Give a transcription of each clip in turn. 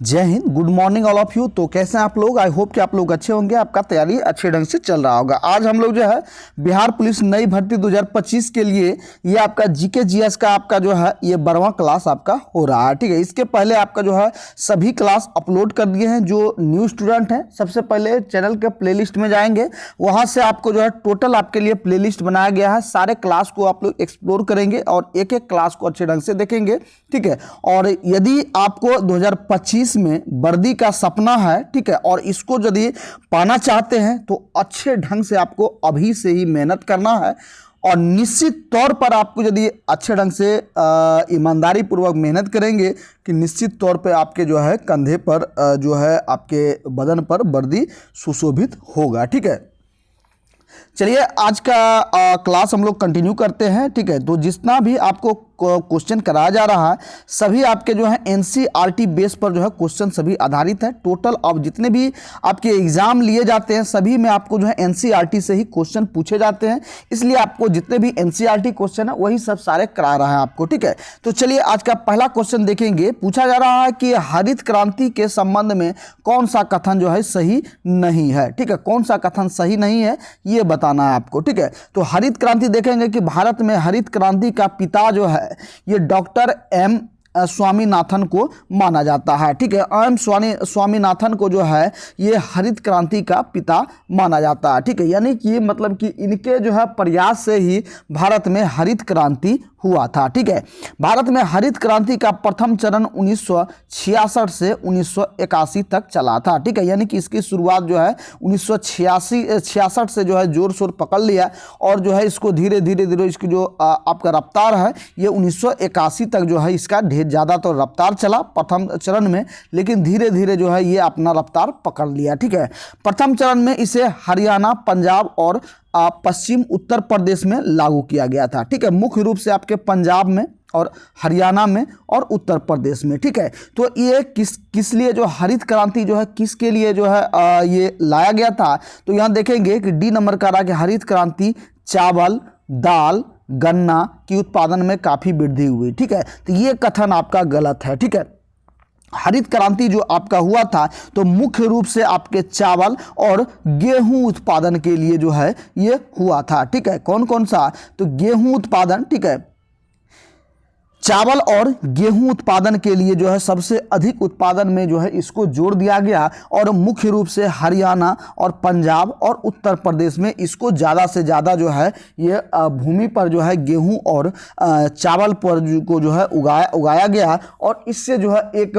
जय Hind, good morning all of you. तो कैसे हैं आप लोग? आई होप कि आप लोग अच्छे होंगे, आपका तैयारी अच्छे ढंग से चल रहा होगा। आज हम लोग जो है बिहार पुलिस नई भर्ती 2025 के लिए ये आपका जीके जीएस का आपका जो है ये 12वां क्लास आपका हो रहा है। ठीक है, इसके पहले आपका जो है सभी क्लास अपलोड कर दिए हैं। जो न्यू स्टूडेंट हैं सबसे पहले चैनल के प्लेलिस्ट में जाएंगे, वहाँ से आपको जो है टोटल आपके लिए प्लेलिस्ट बनाया गया है। सारे क्लास को आप लोग एक्सप्लोर करेंगे और एक एक क्लास को अच्छे ढंग से देखेंगे। ठीक है, और यदि आपको 2025 में वर्दी का सपना है, ठीक है, और इसको यदि पाना चाहते हैं तो अच्छे ढंग से आपको अभी से ही मेहनत करना है। और निश्चित तौर पर आपको यदि अच्छे ढंग से ईमानदारी पूर्वक मेहनत करेंगे कि निश्चित तौर पे आपके जो है कंधे पर जो है आपके बदन पर वर्दी सुशोभित होगा। ठीक है, चलिए आज का क्लास हम लोग कंटिन्यू करते हैं। ठीक है, तो जितना भी आपको क्वेश्चन कराया जा रहा है सभी आपके जो है एनसीईआरटी बेस पर जो है क्वेश्चन सभी आधारित है। टोटल अब जितने भी आपके एग्जाम लिए जाते हैं सभी में आपको जो है एनसीईआरटी से ही क्वेश्चन पूछे जाते हैं, इसलिए आपको जितने भी एनसीईआरटी क्वेश्चन है वही सब सारे करा रहा है आपको। ठीक है, तो चलिए आज का पहला क्वेश्चन देखेंगे। पूछा जा रहा है कि हरित क्रांति के संबंध में कौन सा कथन जो है सही नहीं है। ठीक है, कौन सा कथन सही नहीं है ये बताना है आपको। ठीक है, तो हरित क्रांति देखेंगे कि भारत में हरित क्रांति का पिता जो है ये डॉक्टर एम स्वामीनाथन को माना जाता है। ठीक है, एम स्वामीनाथन को जो है ये हरित क्रांति का पिता माना जाता है। ठीक है, यानी कि मतलब कि इनके जो है प्रयास से ही भारत में हरित क्रांति हुआ था। ठीक है, भारत में हरित क्रांति का प्रथम चरण 1966 से 1981 तक चला था। ठीक है, यानी कि इसकी शुरुआत जो है 1966 से जो है जोर शोर पकड़ लिया और जो है इसको धीरे धीरे इसकी जो आपका रफ्तार है ये 1981 तक जो है इसका ढेर ज़्यादा तो रफ्तार चला प्रथम चरण में, लेकिन धीरे धीरे जो है ये अपना रफ्तार पकड़ लिया। ठीक है, प्रथम चरण में इसे हरियाणा, पंजाब और पश्चिम उत्तर प्रदेश में लागू किया गया था। ठीक है, मुख्य रूप से आपके पंजाब में और हरियाणा में और उत्तर प्रदेश में। ठीक है, तो ये किस लिए जो हरित क्रांति जो है किसके लिए जो है ये लाया गया था, तो यहाँ देखेंगे कि डी नंबर का रहा कि हरित क्रांति चावल, दाल, गन्ना की उत्पादन में काफ़ी वृद्धि हुई। ठीक है, तो ये कथन आपका गलत है। ठीक है, हरित क्रांति जो आपका हुआ था तो मुख्य रूप से आपके चावल और गेहूं उत्पादन के लिए जो है ये हुआ था। ठीक है, कौन कौन सा, तो गेहूं उत्पादन, ठीक है, चावल और गेहूं उत्पादन के लिए जो है सबसे अधिक उत्पादन में जो है इसको जोड़ दिया गया और मुख्य रूप से हरियाणा और पंजाब और उत्तर प्रदेश में इसको ज़्यादा से ज़्यादा जो है ये भूमि पर जो है गेहूं और चावल पर को जो है उगाया गया और इससे जो है एक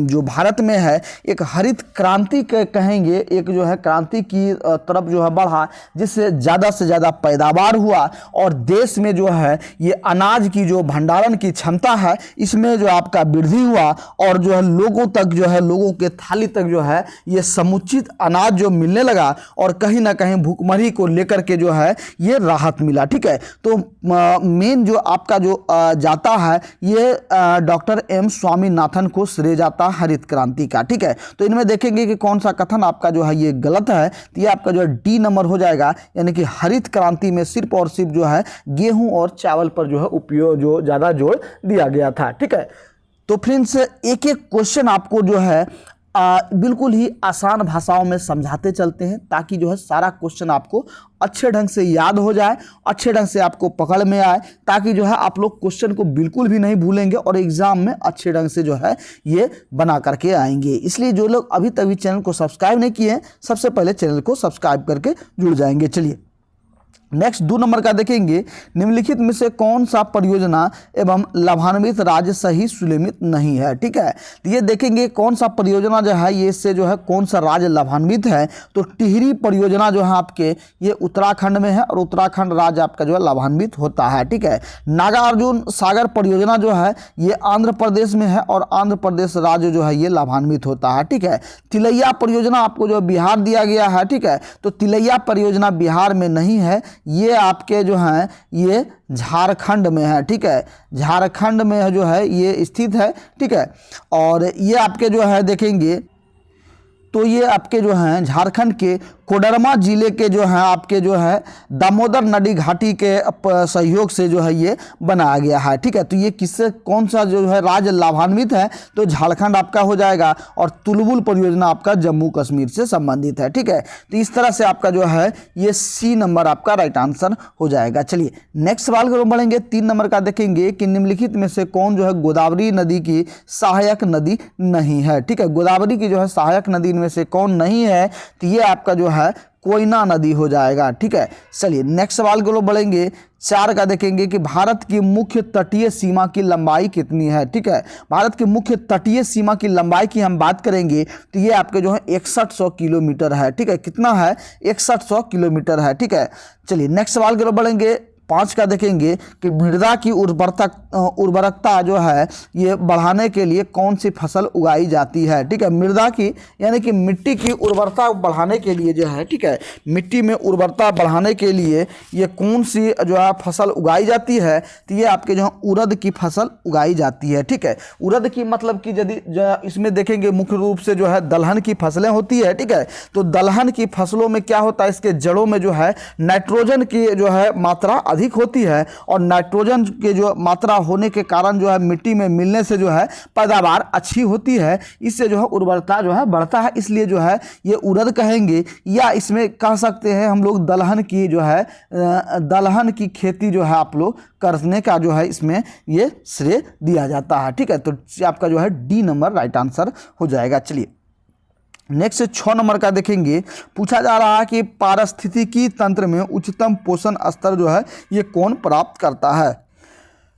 जो भारत में है एक हरित क्रांति के कहेंगे एक जो है क्रांति की तरफ जो है बढ़ा, जिससे ज़्यादा से ज़्यादा पैदावार हुआ और देश में जो है ये अनाज की जो भंडारण की क्षमता है इसमें जो आपका वृद्धि हुआ और जो है लोगों तक जो है लोगों के थाली तक जो है ये समुचित अनाज जो मिलने लगा और कहीं ना कहीं भूखमरी को लेकर के जो है ये राहत मिला। ठीक है, तो मेन जो आपका जो जाता है ये डॉक्टर एम स्वामीनाथन को श्रेय जाता है हरित क्रांति का। ठीक है, तो इनमें देखेंगे कि कौन सा कथन आपका जो है ये गलत है, तो ये आपका जो है डी नंबर हो जाएगा, यानी कि हरित क्रांति में सिर्फ और सिर्फ जो है गेहूं और चावल पर जो है उपयोग जो ज़्यादा जोड़ दिया गया था। ठीक है, तो फ्रेंड्स एक एक क्वेश्चन आपको जो है बिल्कुल ही आसान भाषाओं में समझाते चलते हैं ताकि जो है सारा क्वेश्चन आपको अच्छे ढंग से याद हो जाए, अच्छे ढंग से आपको पकड़ में आए, ताकि जो है आप लोग क्वेश्चन को बिल्कुल भी नहीं भूलेंगे और एग्जाम में अच्छे ढंग से जो है ये बना करके आएंगे। इसलिए जो लोग अभी तक भी चैनल को सब्सक्राइब नहीं किए हैं सबसे पहले चैनल को सब्सक्राइब करके जुड़ जाएंगे। चलिए नेक्स्ट 2 नंबर का देखेंगे, निम्नलिखित में से कौन सा परियोजना एवं लाभान्वित राज्य सही सुनिश्चित नहीं है। ठीक है, तो ये देखेंगे कौन सा परियोजना जो है ये इससे जो है कौन सा राज्य लाभान्वित है, तो टिहरी परियोजना जो है आपके ये उत्तराखंड में है और उत्तराखंड राज्य आपका जो है लाभान्वित होता है। ठीक है, नागार्जुन सागर परियोजना जो है ये आंध्र प्रदेश में है और आंध्र प्रदेश राज्य जो है ये लाभान्वित होता है। ठीक है, तिलैया परियोजना आपको जो बिहार दिया गया है। ठीक है, तो तिलैया परियोजना बिहार में नहीं है, ये आपके जो हैं ये झारखंड में है। ठीक है, झारखंड में जो है ये स्थित है। ठीक है, और ये आपके जो है देखेंगे तो ये आपके जो हैं झारखंड के कोडरमा जिले के जो है आपके जो है दामोदर नदी घाटी के सहयोग से जो है ये बनाया गया है। ठीक है, तो ये किससे कौन सा जो है राज्य लाभान्वित है, तो झारखंड आपका हो जाएगा, और तुलबुल परियोजना आपका जम्मू कश्मीर से संबंधित है। ठीक है, तो इस तरह से आपका जो है ये सी नंबर आपका राइट आंसर हो जाएगा। चलिए नेक्स्ट सवाल को बढ़ेंगे। 3 नंबर का देखेंगे कि निम्नलिखित में से कौन जो है गोदावरी नदी की सहायक नदी नहीं है। ठीक है, गोदावरी की जो है सहायक नदी में से कौन नहीं है, तो ये आपका जो है कोयना नदी हो जाएगा। ठीक है, चलिए नेक्स्ट सवाल को बढ़ेंगे। 4 का देखेंगे कि भारत की मुख्य तटीय सीमा की लंबाई कितनी है। ठीक है, भारत की मुख्य तटीय सीमा की लंबाई की हम बात करेंगे तो ये आपके जो है 6100 किलोमीटर है। ठीक है, कितना है, 6100 किलोमीटर है। ठीक है, चलिए नेक्स्ट सवाल की ओर बढ़ेंगे। 5 का देखेंगे कि मृदा की उर्वरकता जो है ये बढ़ाने के लिए कौन सी फसल उगाई जाती है। ठीक है, मृदा की यानी कि मिट्टी की उर्वरता बढ़ाने के लिए जो है, ठीक है, मिट्टी में उर्वरता बढ़ाने के लिए ये कौन सी जो है फसल उगाई जाती है, तो ये आपके जो है उड़द की फसल उगाई जाती है। ठीक है, उड़द की मतलब कि यदि इसमें देखेंगे मुख्य रूप से जो है दलहन की फसलें होती है। ठीक है, तो दलहन की फसलों में क्या होता है, इसके जड़ों में जो है नाइट्रोजन की जो है मात्रा अधिक होती है, और नाइट्रोजन के जो मात्रा होने के कारण जो है मिट्टी में मिलने से जो है पैदावार अच्छी होती है, इससे जो है उर्वरता जो है बढ़ता है, इसलिए जो है ये उड़द कहेंगे, या इसमें कह सकते हैं हम लोग दलहन की जो है दलहन की खेती जो है आप लोग करने का जो है इसमें ये श्रेय दिया जाता है। ठीक है, तो आपका जो है डी नंबर राइट आंसर हो जाएगा। चलिए नेक्स्ट 6 नंबर का देखेंगे। पूछा जा रहा है कि पारिस्थितिकी तंत्र में उच्चतम पोषण स्तर जो है ये कौन प्राप्त करता है।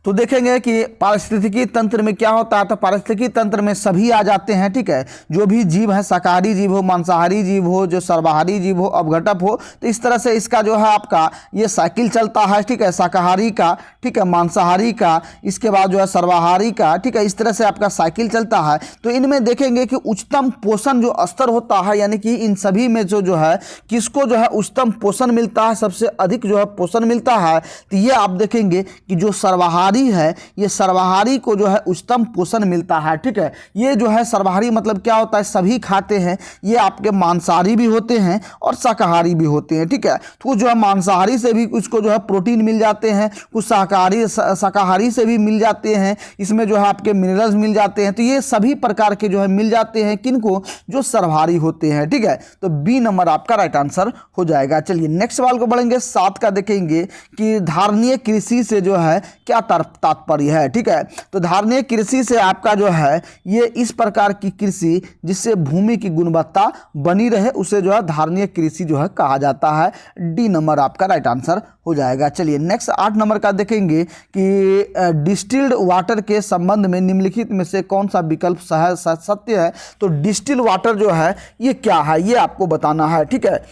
तो देखेंगे कि पारिस्थितिकी तंत्र में क्या होता है, तो पारिस्थितिकी तंत्र में सभी आ जाते हैं। ठीक है, जो भी जीव है, शाकाहारी जीव हो, मांसाहारी जीव हो, जो सर्वाहारी जीव हो, अवघटक हो, तो इस तरह से इसका जो है आपका ये साइकिल चलता है। ठीक है, शाकाहारी का, ठीक है, मांसाहारी का, इसके बाद जो है सर्वाहारी का। ठीक है, इस तरह से आपका साइकिल चलता है। तो इनमें देखेंगे कि उच्चतम पोषण जो स्तर होता है, यानी कि इन सभी में जो है किसको जो है उच्चतम पोषण मिलता है, सबसे अधिक जो है पोषण मिलता है, तो ये आप देखेंगे कि जो सर्वाहारी है, ये सर्वाहारी को जो है उच्चतम पोषण मिलता है। ठीक है, ये जो है सर्वाहारी मतलब क्या होता है, सभी खाते हैं, ये आपके मांसाहारी भी होते हैं और शाकाहारी भी होते हैं। ठीक है, तो जो है मांसाहारी से भी उसको जो है प्रोटीन मिल जाते हैं, कुछ शाकाहारी से भी मिल जाते हैं, इसमें जो है आपके मिनरल्स मिल जाते हैं, तो ये सभी प्रकार के जो है मिल जाते हैं किनको, जो सर्वाहारी होते हैं। ठीक है, तो बी नंबर आपका राइट आंसर हो जाएगा। चलिए नेक्स्ट सवाल को बढ़ेंगे। 7 का देखेंगे कि धारणीय कृषि से जो है क्या तात्पर्य है। ठीक है, तो धारणीय कृषि से आपका जो है ये इस प्रकार की कृषि जिससे भूमि की गुणवत्ता बनी रहे, उसे जो है धारणीय कृषि जो है कहा जाता है। डी नंबर आपका राइट आंसर हो जाएगा। चलिए नेक्स्ट 8 नंबर का देखेंगे कि डिस्टिल्ड वाटर के संबंध में निम्नलिखित में से कौन सा विकल्प सत्य है। तो डिस्टिल्ड वाटर जो है ये क्या है, ये आपको बताना है। ठीक है,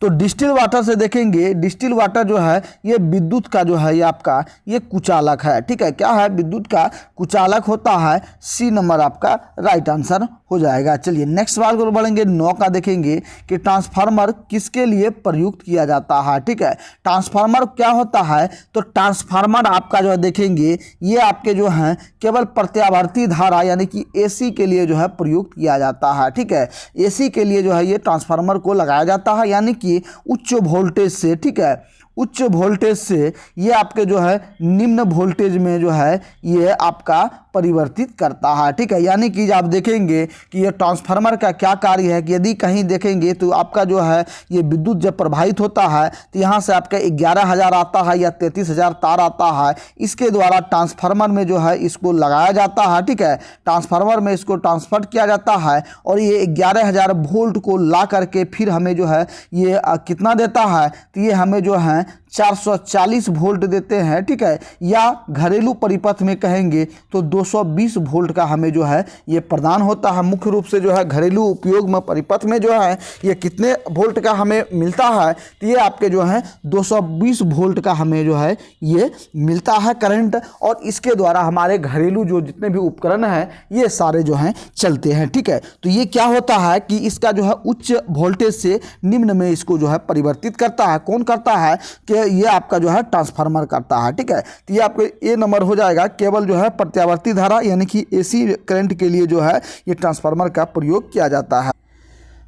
तो डिस्टिल वाटर से देखेंगे, डिस्टिल वाटर जो है ये विद्युत का जो है ये आपका ये कुचालक है। ठीक है, क्या है, विद्युत का कुचालक होता है। सी नंबर आपका राइट आंसर हो जाएगा। चलिए नेक्स्ट सवाल को बढ़ेंगे। 9 का देखेंगे कि ट्रांसफार्मर किसके लिए प्रयुक्त किया जाता है। ठीक है, ट्रांसफार्मर क्या होता है, तो ट्रांसफार्मर आपका जो है देखेंगे ये आपके जो है केवल प्रत्यावर्ती धारा यानी कि एसी के लिए जो है प्रयुक्त किया जाता है। ठीक है, एसी के लिए जो है ये ट्रांसफार्मर को लगाया जाता है, यानी कि उच्च वोल्टेज से, ठीक है, उच्च वोल्टेज से ये आपके जो है निम्न वोल्टेज में जो है ये आपका परिवर्तित करता है। ठीक है, यानी कि आप देखेंगे कि ये ट्रांसफार्मर का क्या कार्य है कि यदि कहीं देखेंगे तो आपका जो है ये विद्युत जब प्रवाहित होता है तो यहाँ से आपका 11,000 आता है या 33,000 तार आता है, इसके द्वारा ट्रांसफार्मर में जो है इसको लगाया जाता है। ठीक है, ट्रांसफार्मर में इसको ट्रांसफर किया जाता है और ये 11,000 वोल्ट को ला करके फिर हमें जो है ये कितना देता है, तो ये हमें जो है 440 वोल्ट देते हैं। ठीक है, या घरेलू परिपथ में कहेंगे तो 220 वोल्ट का हमें जो है ये प्रदान होता है। मुख्य रूप से जो है घरेलू उपयोग में परिपथ में जो है ये कितने वोल्ट का हमें मिलता है, तो ये आपके जो है 220 वोल्ट का हमें जो है ये मिलता है करंट, और इसके द्वारा हमारे घरेलू जो जितने भी उपकरण हैं ये सारे जो हैं चलते हैं। ठीक है, तो ये क्या होता है कि इसका जो है उच्च वोल्टेज से निम्न में इसको जो है परिवर्तित करता है। कौन करता है कि ये आपका जो है ट्रांसफार्मर करता है। ठीक है, तो ये आपको ए नंबर हो जाएगा। केवल जो है प्रत्यावर्ती धारा यानी कि एसी करंट के लिए जो है ये ट्रांसफार्मर का प्रयोग किया जाता है।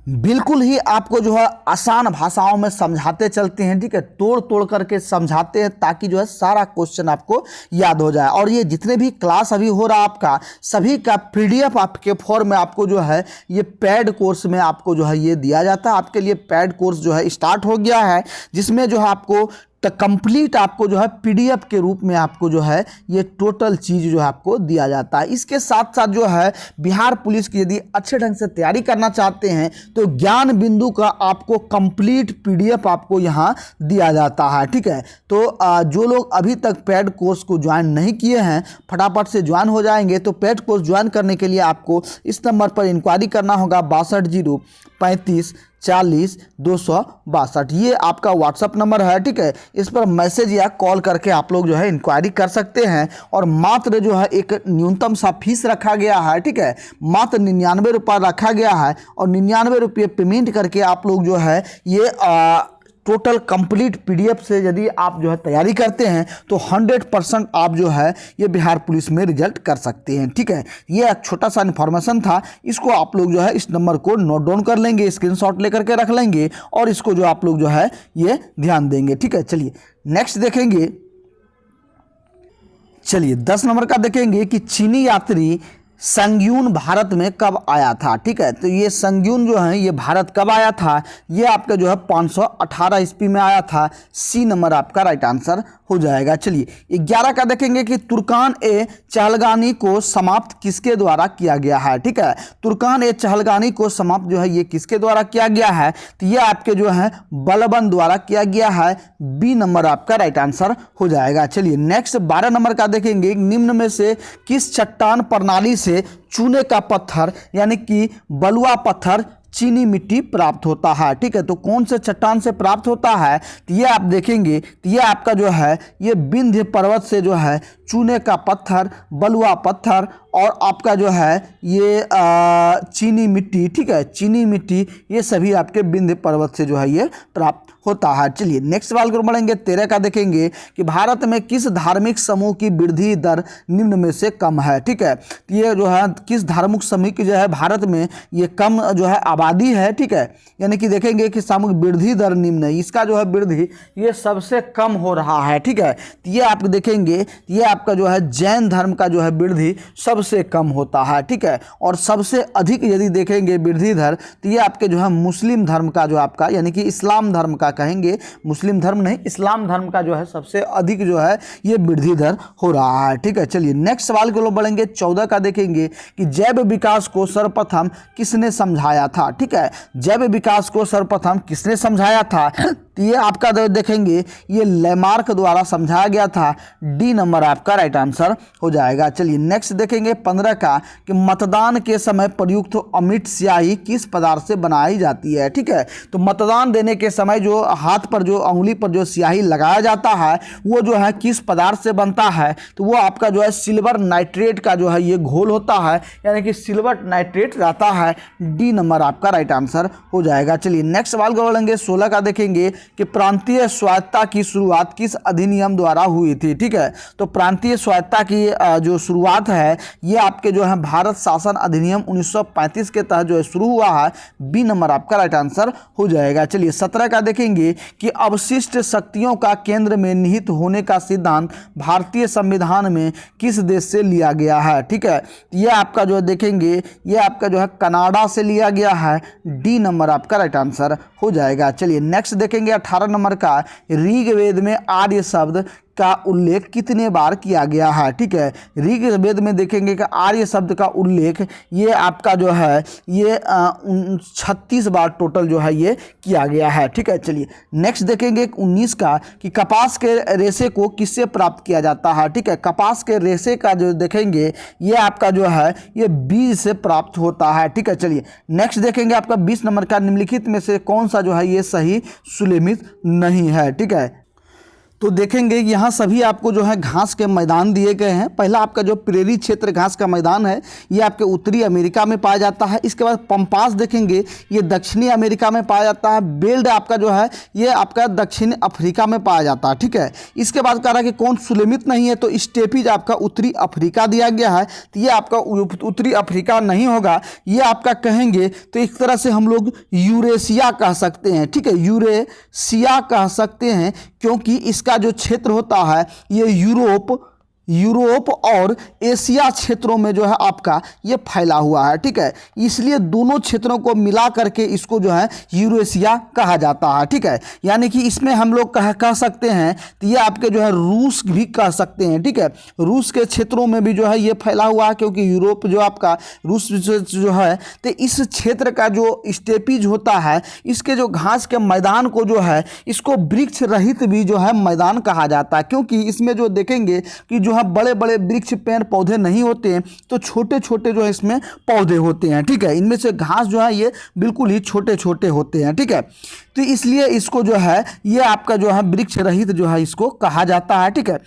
बिल्कुल ही आपको जो है आसान भाषाओं में समझाते चलते हैं, ठीक है, तोड़ तोड़ करके समझाते हैं ताकि जो है सारा क्वेश्चन आपको याद हो जाए। और ये जितने भी क्लास अभी हो रहा आपका सभी का पीडीएफ आपके फॉर्म में आपको जो है ये पेड कोर्स में आपको जो है ये दिया जाता है। आपके लिए पेड कोर्स जो है स्टार्ट हो गया है, जिसमें जो है आपको कंप्लीट आपको जो है पीडीएफ के रूप में आपको जो है ये टोटल चीज़ जो है आपको दिया जाता है। इसके साथ साथ जो है बिहार पुलिस की यदि अच्छे ढंग से तैयारी करना चाहते हैं तो ज्ञान बिंदु का आपको कंप्लीट पीडीएफ आपको यहाँ दिया जाता है, ठीक है। तो जो लोग अभी तक पेड कोर्स को ज्वाइन नहीं किए हैं फटाफट से ज्वाइन हो जाएंगे। तो पेड कोर्स ज्वाइन करने के लिए आपको इस नंबर पर इंक्वायरी करना होगा 62 035 40 262। ये आपका व्हाट्सअप नंबर है, ठीक है। इस पर मैसेज या कॉल करके आप लोग जो है इंक्वायरी कर सकते हैं। और मात्र जो है एक न्यूनतम सा फीस रखा गया है, ठीक है, मात्र 99 रुपये रखा गया है। और 99 रुपये पेमेंट करके आप लोग जो है ये टोटल कंप्लीट पीडीएफ से यदि आप जो है तैयारी करते हैं तो 100% आप जो है ये बिहार पुलिस में रिजल्ट कर सकते हैं, ठीक है। ये एक छोटा सा इन्फॉर्मेशन था, इसको आप लोग जो है इस नंबर को नोट डाउन कर लेंगे, स्क्रीनशॉट लेकर के रख लेंगे और इसको जो आप लोग जो है ये ध्यान देंगे, ठीक है। चलिए नेक्स्ट देखेंगे, चलिए 10 नंबर का देखेंगे कि चीनी यात्री संग्यून भारत में कब आया था, ठीक है। तो ये संग्यून जो है ये भारत कब आया था, ये आपका जो है 518 ईस्वी में आया था। सी नंबर आपका राइट आंसर हो जाएगा। चलिए 11 का देखेंगे कि तुर्कान ए चहलगानी को समाप्त किसके द्वारा किया गया है, ठीक है। तुर्कान ए चहलगानी को समाप्त जो है ये किसके द्वारा किया गया है, तो ये आपके जो है बलबन द्वारा किया गया है। बी नंबर आपका राइट आंसर हो जाएगा। चलिए नेक्स्ट 12 नंबर का देखेंगे, निम्न में से किस चट्टान प्रणाली से चूने का पत्थर यानी कि बलुआ पत्थर चीनी मिट्टी प्राप्त होता है, ठीक है। तो कौन से चट्टान से प्राप्त होता है, तो ये आप देखेंगे तो ये आपका जो है ये विंध्य पर्वत से जो है चूने का पत्थर, बलुआ पत्थर और आपका जो है ये चीनी मिट्टी, ठीक है, चीनी मिट्टी ये सभी आपके विंध्य पर्वत से जो है ये प्राप्त होता है। चलिए नेक्स्ट सवाल को बढ़ेंगे, 13 का देखेंगे कि भारत में किस धार्मिक समूह की वृद्धि दर निम्न में से कम है, ठीक है। ये जो है किस धार्मिक समूह की जो है भारत में ये कम जो है आबादी है, ठीक है, यानी कि देखेंगे कि सामूहिक वृद्धि दर निम्न है, इसका जो है वृद्धि ये सबसे कम हो रहा है, ठीक है। तो ये आप देखेंगे ये आपका जो है जैन धर्म का जो है वृद्धि सबसे कम होता है, ठीक है। और सबसे अधिक यदि देखेंगे वृद्धि दर तो ये आपके जो है मुस्लिम धर्म का जो आपका यानी कि इस्लाम धर्म का कहेंगे, मुस्लिम धर्म नहीं इस्लाम धर्म का जो है सबसे अधिक जो है ये वृद्धि दर हो रहा है, ठीक है। चलिए नेक्स्ट सवाल को बढ़ेंगे, 14 का देखेंगे कि जैव विकास को सर्वप्रथम किसने समझाया था, ठीक है। जैव विकास को सर्वप्रथम किसने समझाया था, तो ये आपका देखेंगे ये लैमार्क द्वारा समझाया गया था। डी नंबर आपका राइट आंसर हो जाएगा। चलिए नेक्स्ट देखेंगे 15 का कि मतदान के समय प्रयुक्त अमिट स्याही किस पदार्थ से बनाई जाती है, ठीक है। तो मतदान देने के समय जो हाथ पर जो उंगली पर जो स्याही लगाया जाता है वो जो है किस पदार्थ से बनता है, तो वो आपका जो है सिल्वर नाइट्रेट का जो है ये घोल होता है, यानी कि सिल्वर नाइट्रेट रहता है। डी नंबर आपका राइट आंसर हो जाएगा। चलिए नेक्स्ट सवाल को बढ़ेंगे, 16 का देखेंगे कि प्रांतीय स्वायत्तता की शुरुआत किस अधिनियम द्वारा हुई थी, ठीक है। तो प्रांतीय स्वायत्तता की जो शुरुआत है ये आपके जो है भारत शासन अधिनियम 1935 के तहत जो है शुरू हुआ है। बी नंबर आपका राइट आंसर हो जाएगा। चलिए 17 का देखेंगे कि अवशिष्ट शक्तियों का केंद्र में निहित होने का सिद्धांत भारतीय संविधान में किस देश से लिया गया है, ठीक है। ये आपका जो देखेंगे ये आपका जो है कनाडा से लिया गया है। डी नंबर आपका राइट आंसर हो जाएगा। चलिए नेक्स्ट देखेंगे 18 नंबर का, ऋग्वेद में आर्य शब्द का उल्लेख कितने बार किया गया है, ठीक है। ऋग्वेद में देखेंगे कि आर्य शब्द का उल्लेख ये आपका जो है ये 36 बार टोटल जो है ये किया गया है, ठीक है। चलिए नेक्स्ट देखेंगे 19 का कि कपास के रेशे को किससे प्राप्त किया जाता है, ठीक है। कपास के रेशे का जो देखेंगे ये आपका जो है ये बीज से प्राप्त होता है, ठीक है। चलिए नेक्स्ट देखेंगे आपका 20 नंबर का, निम्नलिखित में से कौन सा जो है ये सही सुलेमित नहीं है, ठीक है। तो देखेंगे यहाँ सभी आपको जो है घास के मैदान दिए गए हैं। पहला आपका जो प्रेरी क्षेत्र घास का मैदान है ये आपके उत्तरी अमेरिका में पाया जाता है। इसके बाद पंपास देखेंगे ये दक्षिणी अमेरिका में पाया जाता है। बेल्ट आपका जो है ये आपका दक्षिण अफ्रीका में पाया जाता है, ठीक है। इसके बाद कह रहा है कि कौन सुलेमित नहीं है, तो स्टेपीज आपका उत्तरी अफ्रीका दिया गया है, तो ये आपका उत्तरी अफ्रीका नहीं होगा, ये आपका कहेंगे तो एक तरह से हम लोग यूरेशिया कह सकते हैं, ठीक है, यूरेशिया कह सकते हैं, क्योंकि इसका जो क्षेत्र होता है ये यूरोप और एशिया क्षेत्रों में जो है आपका ये फैला हुआ है, ठीक है। इसलिए दोनों क्षेत्रों को मिला करके इसको जो है यूरेशिया कहा जाता है, ठीक है। यानी कि इसमें हम लोग कह सकते हैं तो ये आपके जो है रूस भी कह सकते हैं, ठीक है। रूस के क्षेत्रों में भी जो है ये फैला हुआ है, क्योंकि यूरोप जो आपका रूस जो है, तो इस क्षेत्र का जो स्टेपीज होता है इसके जो घास के मैदान को जो है इसको वृक्ष रहित भी जो है मैदान कहा जाता है, क्योंकि इसमें जो देखेंगे कि जो बड़े बड़े वृक्ष पेड़ पौधे नहीं होते हैं, तो छोटे छोटे जो है इसमें पौधे होते हैं, ठीक है। इनमें से घास जो है ये बिल्कुल ही छोटे छोटे होते हैं, ठीक है। तो इसलिए इसको जो है ये आपका जो है वृक्ष रहित जो है इसको कहा जाता है, ठीक है।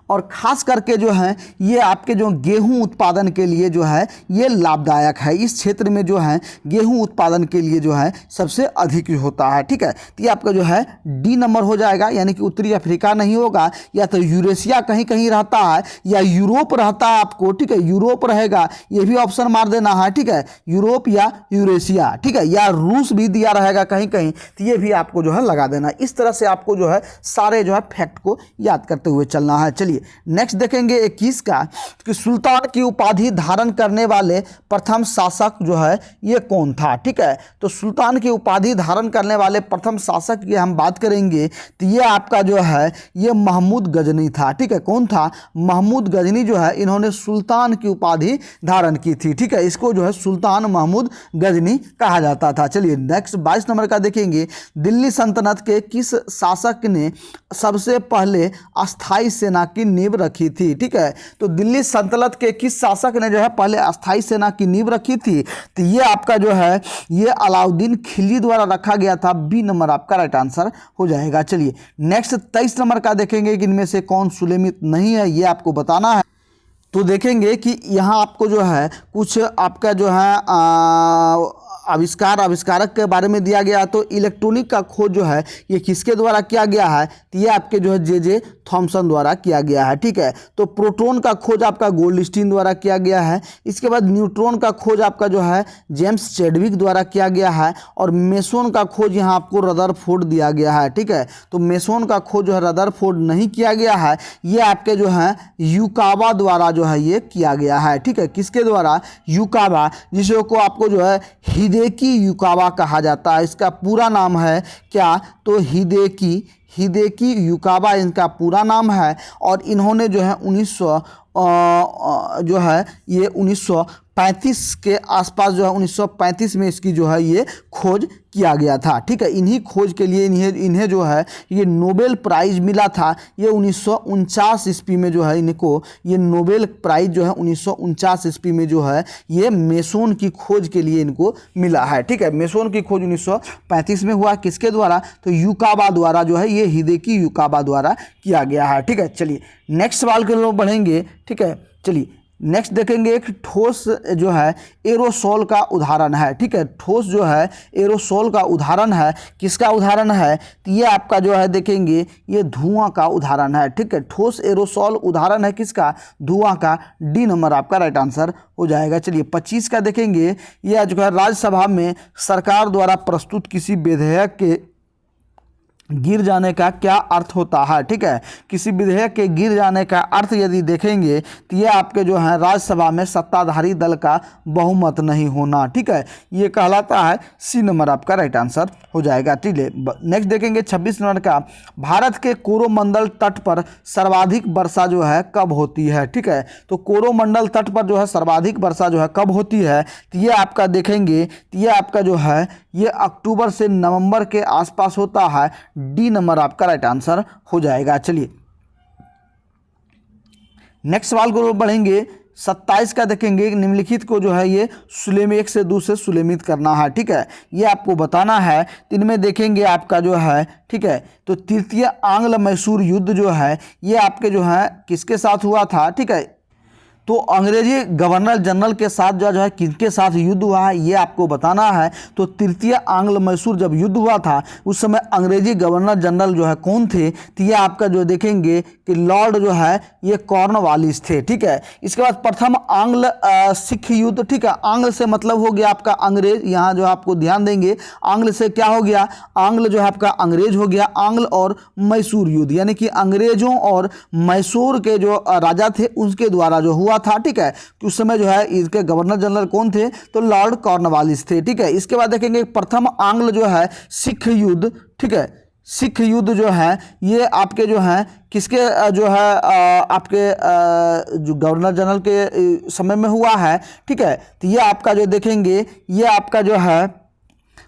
और ख़ास करके जो है ये आपके जो गेहूं उत्पादन के लिए जो है ये लाभदायक है। इस क्षेत्र में जो है गेहूं उत्पादन के लिए जो है सबसे अधिक होता है, ठीक है। तो ये आपका जो है डी नंबर हो जाएगा, यानी कि उत्तरी अफ्रीका नहीं होगा, या तो यूरेशिया कहीं कहीं रहता है या यूरोप रहता है आपको, ठीक है, यूरोप रहेगा, ये भी ऑप्शन मार देना है, ठीक है, यूरोप या यूरेशिया, ठीक है, या रूस भी दिया रहेगा कहीं कहीं, तो ये भी आपको जो है लगा देना। इस तरह से आपको जो है सारे जो है फैक्ट को याद करते हुए चलना है। चलिए नेक्स्ट देखेंगे 21 का कि सुल्तान की उपाधि धारण करने वाले प्रथम शासक जो है ये कौन था, ठीक है। तो सुल्तान की उपाधि धारण करने वाले प्रथम शासक की हम बात करेंगे तो ये आपका जो है ये महमूद गजनी था, ठीक है। कौन था? महमूद गजनी जो है इन्होंने सुल्तान की उपाधि धारण की थी, ठीक है। इसको जो है सुल्तान महमूद गजनी कहा जाता था। चलिए नेक्स्ट 22 नंबर का देखेंगे, दिल्ली सल्तनत के किस शासक ने सबसे पहले अस्थाई सेना की नींव रखी थी, ठीक है। तो दिल्ली सल्तनत के किस शासक ने जो है पहले अस्थाई सेना की नींव रखी थी, तो ये आपका जो है ये अलाउद्दीन खिलजी द्वारा रखा गया था। बी नंबर आपका राइट आंसर हो जाएगा। चलिए नेक्स्ट 23 नंबर का देखेंगे कि इनमें से कौन सुलेमित नहीं है, ये आपको बताना है। तो देखेंगे कि यहाँ आपको जो है कुछ आपका जो है आविष्कारक के बारे में दिया गया। तो इलेक्ट्रॉनिक का खोज जो है ये किसके द्वारा किया गया है, तो ये आपके जो है जे थॉमसन द्वारा किया गया है, ठीक है। तो प्रोटॉन का खोज आपका गोल्डस्टीन द्वारा किया गया है। इसके बाद न्यूट्रॉन का खोज आपका जो है जेम्स चैडविक द्वारा किया गया है। और मेसोन का खोज यहाँ आपको रदरफोर्ड दिया गया है, ठीक है। तो मेसोन का खोज जो है रदरफोर्ड नहीं किया गया है, ये आपके जो है युकावा द्वारा जो है ये किया गया है, ठीक है। किसके द्वारा? युकावा, जिसको आपको जो है हिदेकी युकावा कहा जाता है। इसका पूरा नाम है क्या? तो हिदेकी युकावा इनका पूरा नाम है। और इन्होंने जो है 1935 के आसपास जो है 1935 में इसकी जो है ये खोज किया गया था, ठीक है। इन्हीं खोज के लिए इन्हें जो है ये नोबेल प्राइज़ मिला था। ये 1949 ईस्वी में जो है इनको ये नोबेल प्राइज़ जो है 1949 ईस्वी में जो है ये मेसोन की खोज के लिए इनको मिला है, ठीक है। मेसोन की खोज 1935 में हुआ, किसके द्वारा? तो युकावा द्वारा जो है ये हिदेकी युकावा द्वारा किया गया है, ठीक है। चलिए नेक्स्ट सवाल के लोग बढ़ेंगे, ठीक है। चलिए नेक्स्ट देखेंगे एक ठोस जो है एरोसोल का उदाहरण है, ठीक है। ठोस जो है एरोसोल का उदाहरण है, किसका उदाहरण है? तो ये आपका जो है देखेंगे ये धुआं का उदाहरण है, ठीक है। ठोस एरोसोल उदाहरण है किसका? धुआं का। डी नंबर आपका राइट आंसर हो जाएगा। चलिए 25 का देखेंगे, यह जो है राज्यसभा में सरकार द्वारा प्रस्तुत किसी विधेयक के गिर जाने का क्या अर्थ होता है, ठीक है। किसी विधेयक के गिर जाने का अर्थ यदि देखेंगे तो ये आपके जो है राज्यसभा में सत्ताधारी दल का बहुमत नहीं होना, ठीक है। ये कहलाता है। सी नंबर आपका राइट आंसर हो जाएगा, ठीक है। नेक्स्ट देखेंगे 26 नंबर का, भारत के कोरोमंडल तट पर सर्वाधिक वर्षा जो है कब होती है, ठीक है। तो कोरोमंडल तट पर जो है सर्वाधिक वर्षा जो है कब होती है, तो ये आपका देखेंगे तो ये आपका जो है ये अक्टूबर से नवंबर के आसपास होता है। डी नंबर आपका राइट आंसर हो जाएगा। चलिए नेक्स्ट सवाल को बढ़ेंगे 27 का देखेंगे निम्नलिखित को जो है ये एक से दूसरे सुलेमित करना है, ठीक है, ये आपको बताना है। तो इनमें देखेंगे आपका जो है, ठीक है, तो तृतीय आंग्ल मैसूर युद्ध जो है ये आपके जो है किसके साथ हुआ था, ठीक है, तो अंग्रेजी गवर्नर जनरल के साथ जो है किसके साथ युद्ध हुआ है ये आपको बताना है। तो तृतीय आंग्ल मैसूर जब युद्ध हुआ था उस समय अंग्रेजी गवर्नर जनरल जो है कौन थे, तो ये आपका जो देखेंगे कि लॉर्ड जो है ये कॉर्नवालिस थे, ठीक है। इसके बाद प्रथम आंग्ल सिख युद्ध, ठीक है, आंग्ल से मतलब हो गया आपका अंग्रेज, यहाँ जो आपको ध्यान देंगे आंग्ल से क्या हो गया, आंग्ल जो है आपका अंग्रेज हो गया, आंग्ल और मैसूर युद्ध यानी कि अंग्रेजों और मैसूर के जो राजा थे उनके द्वारा जो हुआ था, ठीक है, कि उस समय जो है इसके गवर्नर जनरल कौन थे, तो लॉर्ड कॉर्नवालिस थे, ठीक है। इसके बाद देखेंगे प्रथम आंग्ल जो है सिख युद्ध, ठीक है, सिख युद्ध जो है ये आपके जो है किसके जो है आपके जो गवर्नर जनरल के समय में हुआ है, ठीक है। तो ये आपका जो देखेंगे ये आपका जो है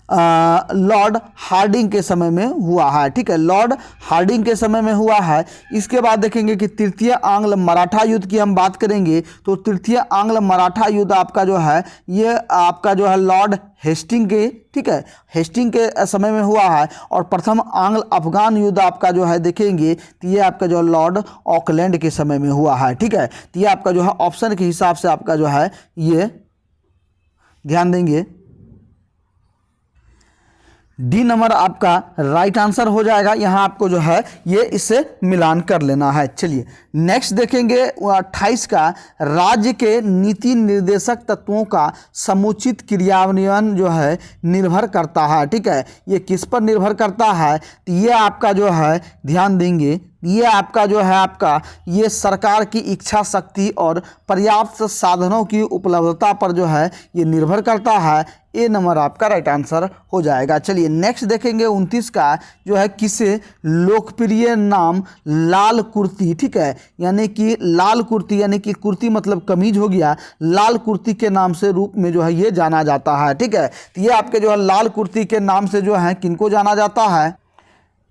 लॉर्ड हार्डिंग के समय में हुआ है, ठीक है, लॉर्ड हार्डिंग के समय में हुआ है। इसके बाद देखेंगे कि तृतीय आंग्ल मराठा युद्ध की हम बात करेंगे तो तृतीय आंग्ल मराठा युद्ध आपका जो है ये आपका जो है लॉर्ड हेस्टिंग के, ठीक है, हेस्टिंग के समय में हुआ है। और प्रथम आंग्ल अफगान युद्ध आपका जो है देखेंगे तो ये आपका जो लॉर्ड ऑकलैंड के समय में हुआ है, ठीक है। तो ये आपका जो है ऑप्शन के हिसाब से आपका जो है ये ध्यान देंगे, डी नंबर आपका राइट आंसर हो जाएगा। यहाँ आपको जो है ये इससे मिलान कर लेना है। चलिए नेक्स्ट देखेंगे 28 का, राज्य के नीति निर्देशक तत्वों का समुचित क्रियान्वयन जो है निर्भर करता है, ठीक है, ये किस पर निर्भर करता है, तो ये आपका जो है ध्यान देंगे ये आपका जो है आपका ये सरकार की इच्छा शक्ति और पर्याप्त साधनों की उपलब्धता पर जो है ये निर्भर करता है। ए नंबर आपका राइट आंसर हो जाएगा। चलिए नेक्स्ट देखेंगे 29 का जो है किसे लोकप्रिय नाम लाल कुर्ती, ठीक है, यानी कि लाल कुर्ती यानी कि कुर्ती मतलब कमीज हो गया, लाल कुर्ती के नाम से रूप में जो है ये जाना जाता है, ठीक है। तो ये आपके जो है लाल कुर्ती के नाम से जो है किनको जाना जाता है,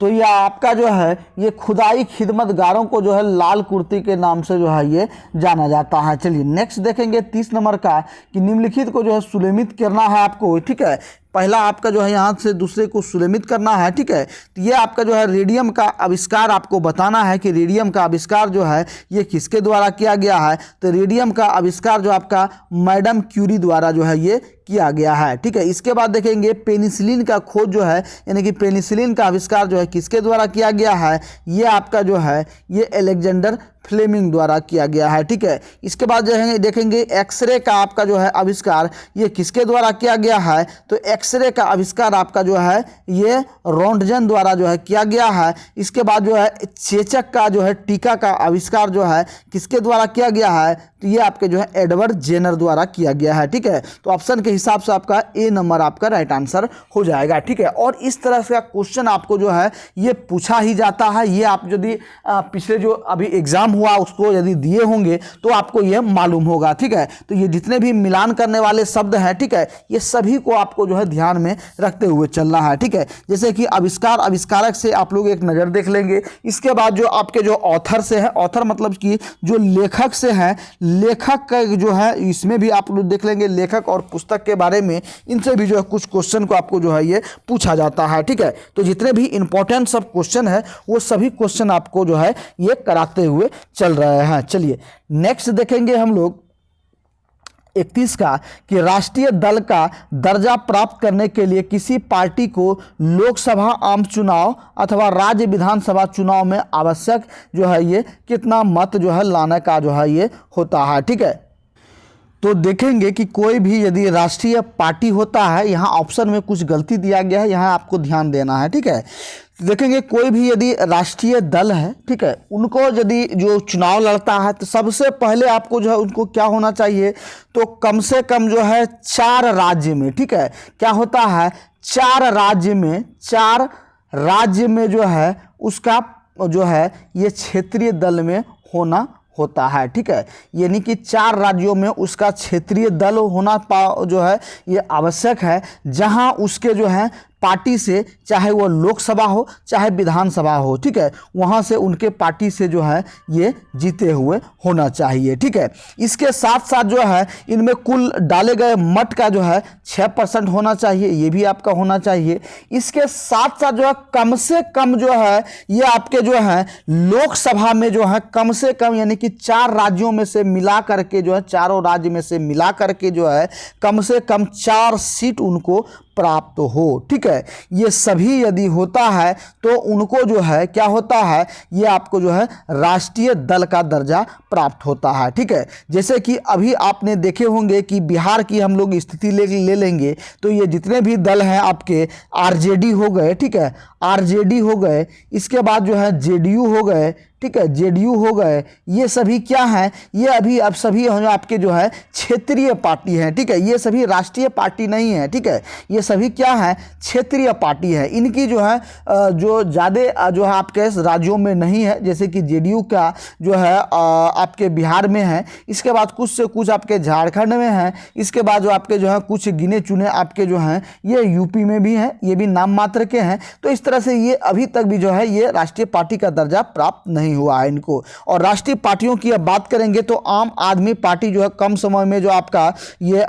तो ये आपका जो है ये खुदाई खिदमतगारों को जो है लाल कुर्ती के नाम से जो है ये जाना जाता है। चलिए नेक्स्ट देखेंगे 30 नंबर का कि निम्नलिखित को जो है सुलेमित करना है आपको, ठीक है, पहला आपका जो है यहाँ से दूसरे को सुलेमित करना है, ठीक है। तो ये आपका जो है रेडियम का आविष्कार आपको बताना है कि रेडियम का आविष्कार जो है ये किसके द्वारा किया गया है, तो रेडियम का आविष्कार जो आपका मैडम क्यूरी द्वारा जो है ये किया गया है, ठीक है। इसके बाद देखेंगे पेनिसिलिन का खोज जो है यानी कि पेनिसिलिन का आविष्कार जो है किसके द्वारा किया गया है, ये आपका जो है ये अलेक्जेंडर फ्लेमिंग द्वारा किया गया है, ठीक है। इसके बाद जो है देखेंगे एक्सरे का आपका जो है आविष्कार ये किसके द्वारा किया गया है, तो एक्सरे का आविष्कार आपका जो है ये रोंटगन द्वारा जो है किया गया है। इसके बाद जो है चेचक का जो है टीका का आविष्कार जो है किसके द्वारा किया गया है, तो ये आपके जो है एडवर्ड जेनर द्वारा किया गया है, ठीक है। तो ऑप्शन के हिसाब से आपका ए नंबर आपका राइट आंसर हो जाएगा, ठीक है। और इस तरह का क्वेश्चन आपको जो है ये पूछा ही जाता है। ये आप यदि पिछले जो अभी एग्जाम हुआ उसको यदि दिए होंगे तो आपको ये मालूम होगा, ठीक है। तो ये जितने भी मिलान करने वाले शब्द हैं, ठीक है, ये सभी को आपको जो है ध्यान में रखते हुए चलना है, ठीक है। जैसे कि आविष्कार आविष्कारक से आप लोग एक नज़र देख लेंगे। इसके बाद जो आपके जो ऑथर से है, ऑथर मतलब कि जो लेखक से हैं, लेखक का जो है इसमें भी आप लोग देख लेंगे लेखक और पुस्तक के बारे में, इनसे भी जो है कुछ क्वेश्चन को आपको जो है ये पूछा जाता है, ठीक है। तो जितने भी इंपॉर्टेंट सब क्वेश्चन है वो सभी क्वेश्चन आपको जो है ये कराते हुए चल रहे हैं। चलिए नेक्स्ट देखेंगे हम लोग 31 का कि राष्ट्रीय दल का दर्जा प्राप्त करने के लिए किसी पार्टी को लोकसभा आम चुनाव अथवा राज्य विधानसभा चुनाव में आवश्यक जो है ये कितना मत जो है लाने का जो है ये होता है, ठीक है। तो देखेंगे कि कोई भी यदि राष्ट्रीय पार्टी होता है, यहाँ ऑप्शन में कुछ गलती दिया गया है, यहाँ आपको ध्यान देना है, ठीक है। देखेंगे कोई भी यदि राष्ट्रीय दल है, ठीक है, उनको यदि जो चुनाव लड़ता है तो सबसे पहले आपको जो है उनको क्या होना चाहिए, तो कम से कम जो है 4 राज्य में, ठीक है, क्या होता है 4 राज्य में जो है उसका जो है ये क्षेत्रीय दल में होना होता है, ठीक है। यानी कि 4 राज्यों में उसका क्षेत्रीय दल होना जो है ये आवश्यक है, जहां उसके जो है पार्टी से, चाहे वो लोकसभा हो चाहे विधानसभा हो, ठीक है, वहाँ से उनके पार्टी से जो है ये जीते हुए होना चाहिए, ठीक है। इसके साथ साथ जो है इनमें कुल डाले गए मत का जो है 6% होना चाहिए, ये भी आपका होना चाहिए। इसके साथ साथ जो है कम से कम जो है ये आपके जो है लोकसभा में जो है कम से कम, यानी कि 4 राज्यों में से मिला करके जो है, चारों राज्य में से मिला करके जो है कम से कम 4 सीट उनको प्राप्त हो, ठीक है। ये सभी यदि होता है तो उनको जो है क्या होता है, ये आपको जो है राष्ट्रीय दल का दर्जा प्राप्त होता है, ठीक है। जैसे कि अभी आपने देखे होंगे कि बिहार की हम लोग स्थिति ले लेंगे तो ये जितने भी दल हैं आपके आरजेडी हो गए, ठीक है, आरजेडी हो गए, इसके बाद जो है जेडीयू हो गए, ठीक है, जेडीयू हो गए, ये सभी क्या हैं, ये अभी अब सभी आपके जो है क्षेत्रीय पार्टी हैं, ठीक है, ये सभी राष्ट्रीय पार्टी नहीं है, ठीक है, ये सभी क्या है, क्षेत्रीय पार्टी है। इनकी जो है जो ज़्यादा जो है आपके राज्यों में नहीं है, जैसे कि जेडीयू का जो है आपके बिहार में है, इसके बाद कुछ से कुछ आपके झारखंड में है, इसके बाद जो आपके जो है कुछ गिने चुने आपके जो हैं ये यूपी में भी हैं, ये भी नाम मात्र के हैं। तो इस तरह से ये अभी तक भी जो है ये राष्ट्रीय पार्टी का दर्जा प्राप्त नहीं हुआ है इनको। और राष्ट्रीय पार्टियों की अब बात करेंगे तो आम आदमी पार्टी जो है कम समय में जो आपका ये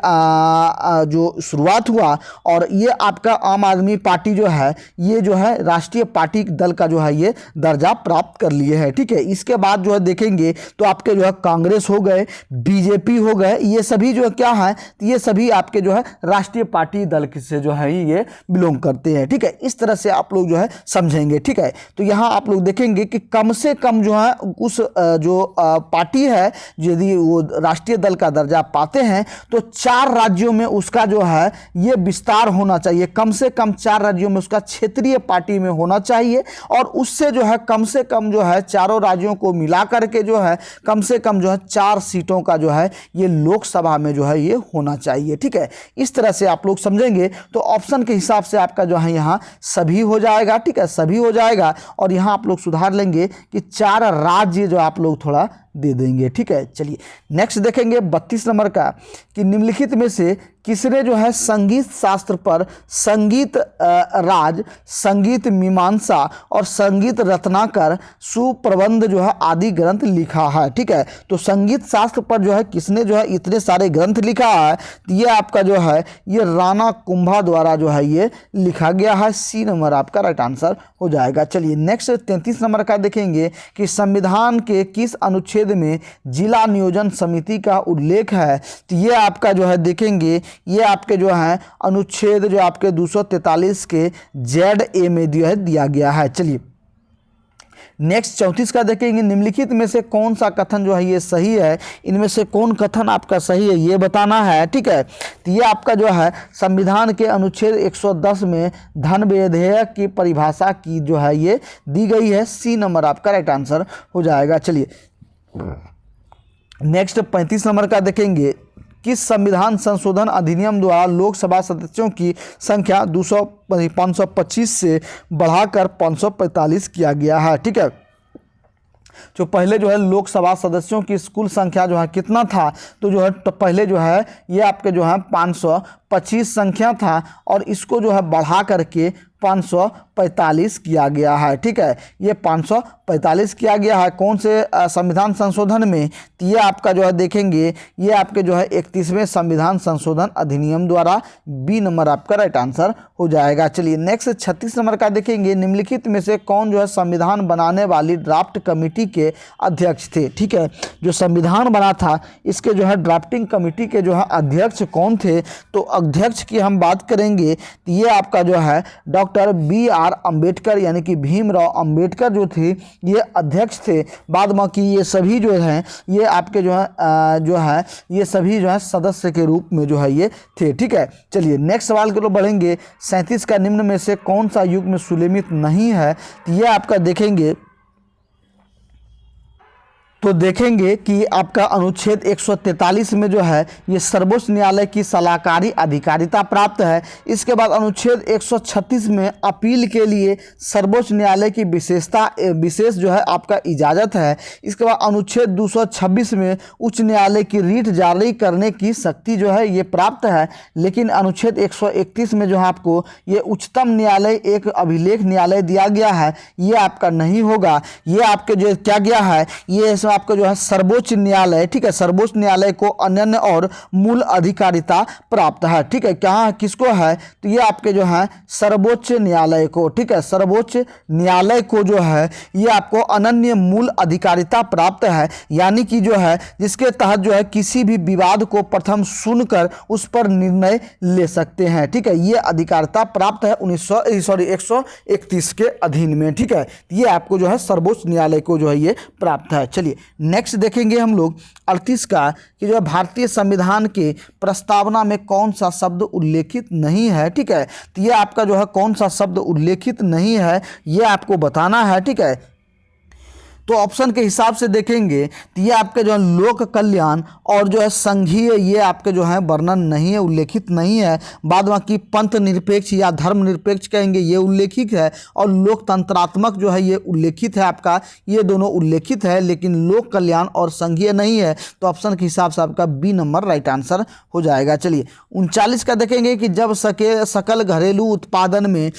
जो शुरुआत हुआ, और ये आपका आम आदमी पार्टी जो है ये जो है राष्ट्रीय पार्टी दल का जो है ये दर्जा प्राप्त कर लिए है, ठीक है। इसके बाद जो है देखेंगे तो आपके जो है कांग्रेस हो गए, बीजेपी हो गए, ये सभी जो है क्या है, ये सभी आपके जो है राष्ट्रीय पार्टी दल से जो है ये बिलोंग करते हैं, ठीक है। इस तरह से आप लोग जो है समझेंगे, ठीक है। तो यहाँ आप लोग देखेंगे कि कम से कम जो है उस जो पार्टी है यदि वो राष्ट्रीय दल का दर्जा पाते हैं तो 4 राज्यों में उसका जो है ये विस्तार होना चाहिए, कम से कम 4 राज्यों में उसका क्षेत्रीय पार्टी में होना चाहिए, और उससे जो है कम से कम जो है चारों राज्यों को मिला करके जो है कम से कम जो है 4 सीटों का जो है ये लोकसभा में जो है ये होना चाहिए, ठीक है। इस तरह से आप लोग समझेंगे तो ऑप्शन के हिसाब से आपका जो है यहाँ सभी हो जाएगा, ठीक है, सभी हो जाएगा। और यहाँ आप लोग सुधार लेंगे कि 4 राज्य जो आप लोग थोड़ा दे देंगे, ठीक है। चलिए नेक्स्ट देखेंगे 32 नंबर का, कि निम्नलिखित में से किसने जो है संगीत शास्त्र पर संगीत राज, संगीत मीमांसा और संगीत रत्नाकर सुप्रबंध जो है आदि ग्रंथ लिखा है, ठीक है। तो संगीत शास्त्र पर जो है किसने जो है इतने सारे ग्रंथ लिखा है, तो ये आपका जो है ये राणा कुंभा द्वारा जो है ये लिखा गया है। सी नंबर आपका राइट आंसर हो जाएगा। चलिए नेक्स्ट 33 नंबर का देखेंगे कि संविधान के किस अनुच्छेद में जिला नियोजन समिति का उल्लेख है, तो ये आपका जो है देखेंगे ये आपके जो है अनुच्छेद जो आपके 243 के ZA में जो है दिया गया है। चलिए नेक्स्ट 34 का देखेंगे, निम्नलिखित में से कौन सा कथन जो है ये सही है, इनमें से कौन कथन आपका सही है ये बताना है, ठीक है। तो ये आपका जो है संविधान के अनुच्छेद 110 में धन विधेयक की परिभाषा की जो है ये दी गई है। सी नंबर आपका राइट आंसर हो जाएगा। चलिए नेक्स्ट 35 नंबर का देखेंगे, किस संविधान संशोधन अधिनियम द्वारा लोकसभा सदस्यों की संख्या 525 से बढ़ाकर 545 किया गया है, ठीक है। जो पहले जो है लोकसभा सदस्यों की कुल संख्या जो है कितना था, तो जो है तो पहले जो है ये आपके जो है 525 संख्या था, और इसको जो है बढ़ा करके 545 किया गया है, ठीक है। ये 545 किया गया है कौन से संविधान संशोधन में, तो ये आपका जो है देखेंगे ये आपके जो है 31वें संविधान संशोधन अधिनियम द्वारा। बी नंबर आपका राइट आंसर हो जाएगा। चलिए नेक्स्ट 36 नंबर का देखेंगे, निम्नलिखित में से कौन जो है संविधान बनाने वाली ड्राफ्ट कमेटी के अध्यक्ष थे, ठीक है। जो संविधान बना था इसके जो है ड्राफ्टिंग कमेटी के जो है अध्यक्ष कौन थे, तो अध्यक्ष की हम बात करेंगे तो ये आपका जो है डॉक्टर BR अम्बेडकर यानी कि भीमराव अम्बेडकर जो थे ये अध्यक्ष थे। बाद बाकी ये सभी जो हैं ये आपके जो है ये सभी जो है सदस्य के रूप में जो है ये थे, ठीक है। चलिए नेक्स्ट सवाल की ओर बढ़ेंगे। 37 का निम्न में से कौन सा युग में सुलेमित नहीं है, तो ये आपका देखेंगे तो देखेंगे कि आपका अनुच्छेद 143 में जो है ये सर्वोच्च न्यायालय की सलाहकारी अधिकारिता प्राप्त है। इसके बाद अनुच्छेद 136 में अपील के लिए सर्वोच्च न्यायालय की विशेष जो है आपका इजाज़त है। इसके बाद अनुच्छेद 226 में उच्च न्यायालय की रीट जारी करने की शक्ति जो है ये प्राप्त है। लेकिन अनुच्छेद 131 में जो है आपको ये उच्चतम न्यायालय एक अभिलेख न्यायालय दिया गया है, ये आपका नहीं होगा। ये आपके जो क्या गया है, ये आपका जो है सर्वोच्च न्यायालय, ठीक है, सर्वोच्च न्यायालय को अनन्य और मूल अधिकारिता प्राप्त है। ठीक है, क्या किसको है, तो ये आपके जो है सर्वोच्च न्यायालय को, ठीक है, सर्वोच्च न्यायालय को जो है ये आपको अनन्य मूल अधिकारिता प्राप्त है। यानी कि जो है जिसके तहत जो है किसी भी विवाद को प्रथम सुनकर उस पर निर्णय ले सकते हैं। ठीक है, ये अधिकारिता प्राप्त है 131 के अधीन में। ठीक है, ये आपको जो है सर्वोच्च न्यायालय को जो है ये प्राप्त है। चलिए नेक्स्ट देखेंगे हम लोग 38 का कि जो है भारतीय संविधान के प्रस्तावना में कौन सा शब्द उल्लेखित नहीं है। ठीक है, तो ये आपका जो है कौन सा शब्द उल्लेखित नहीं है ये आपको बताना है। ठीक है, तो ऑप्शन के हिसाब से देखेंगे तो ये आपके जो है लोक कल्याण और जो है संघीय ये आपके जो है वर्णन नहीं है, उल्लेखित नहीं है। बाद बाकी पंथ निरपेक्ष या धर्म निरपेक्ष कहेंगे ये उल्लेखित है, और लोकतंत्रात्मक जो है ये उल्लेखित है आपका, ये दोनों उल्लेखित है, लेकिन लोक कल्याण और संघीय नहीं है। तो ऑप्शन के हिसाब से आपका बी नंबर राइट आंसर हो जाएगा। चलिए 39 का देखेंगे कि जब सकल घरेलू उत्पादन में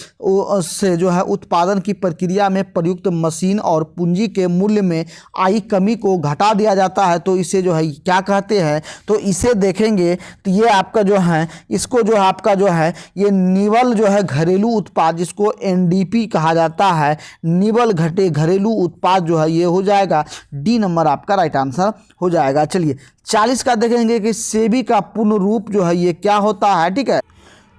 से जो है उत्पादन की प्रक्रिया में प्रयुक्त मशीन और पूंजी के मूल्य में आई कमी को घटा दिया जाता है तो इसे जो है क्या कहते हैं। तो इसे देखेंगे तो ये आपका जो है इसको जो आपका जो है ये निवल जो है घरेलू उत्पाद, जिसको एनडीपी कहा जाता है, निवल घटे घरेलू उत्पाद जो है ये हो जाएगा। डी नंबर आपका राइट आंसर हो जाएगा। चलिए 40 का देखेंगे कि सेबी का पूर्ण रूप जो है ये क्या होता है। ठीक है,